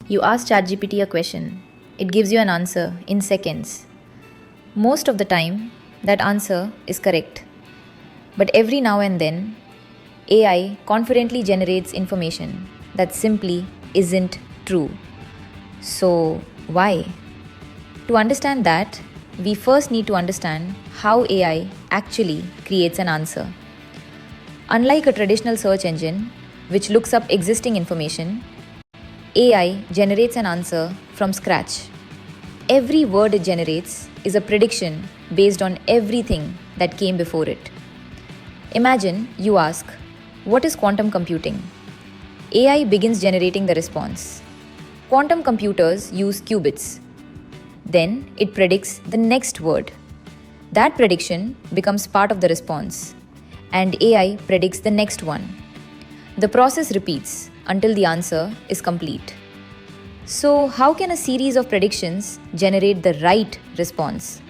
You ask ChatGPT a question, it gives you an answer in seconds. Most of the time, that answer is correct. But every now and then, AI confidently generates information that simply isn't true. So, why? To understand that, we first need to understand how AI actually creates an answer. Unlike a traditional search engine, which looks up existing information, AI generates an answer from scratch. Every word it generates is a prediction based on everything that came before it. Imagine you ask, "What is quantum computing?" AI begins generating the response. Quantum computers use qubits. Then it predicts the next word. That prediction becomes part of the response, and AI predicts the next one. The process repeats until the answer is complete. So, how can a series of predictions generate the right response?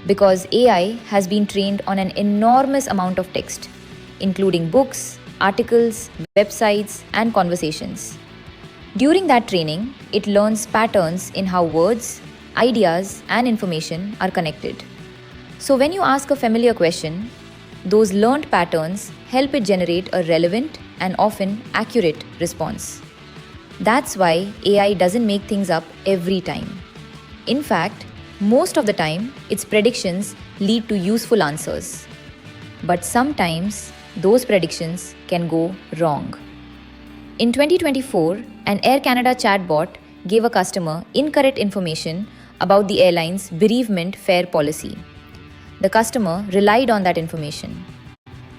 Because AI has been trained on an enormous amount of text, including books, articles, websites, and conversations. During that training, it learns patterns in how words, ideas, and information are connected. So, when you ask a familiar question, those learned patterns help it generate a relevant and often accurate response. That's why AI doesn't make things up every time. In fact, most of the time, its predictions lead to useful answers. But sometimes, those predictions can go wrong. In 2024, an Air Canada chatbot gave a customer incorrect information about the airline's bereavement fare policy. The customer relied on that information.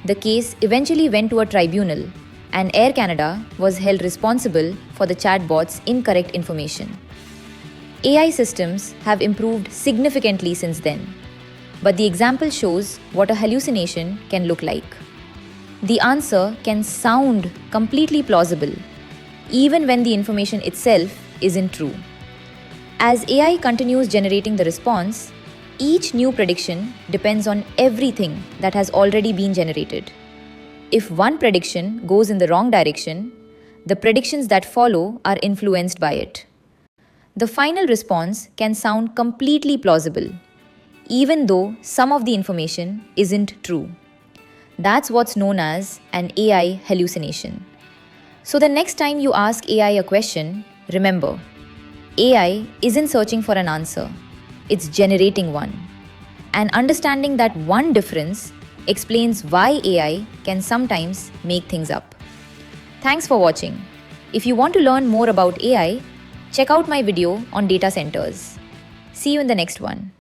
The case eventually went to a tribunal, and Air Canada was held responsible for the chatbot's incorrect information. AI systems have improved significantly since then, but the example shows what a hallucination can look like. The answer can sound completely plausible, even when the information itself isn't true. As AI continues generating the response, each new prediction depends on everything that has already been generated. If one prediction goes in the wrong direction, the predictions that follow are influenced by it. The final response can sound completely plausible, even though some of the information isn't true. That's what's known as an AI hallucination. So, the next time you ask AI a question, remember, AI isn't searching for an answer, it's generating one. And understanding that one difference explains why AI can sometimes make things up. Thanks for watching. If you want to learn more about AI, check out my video on data centers. See you in the next one.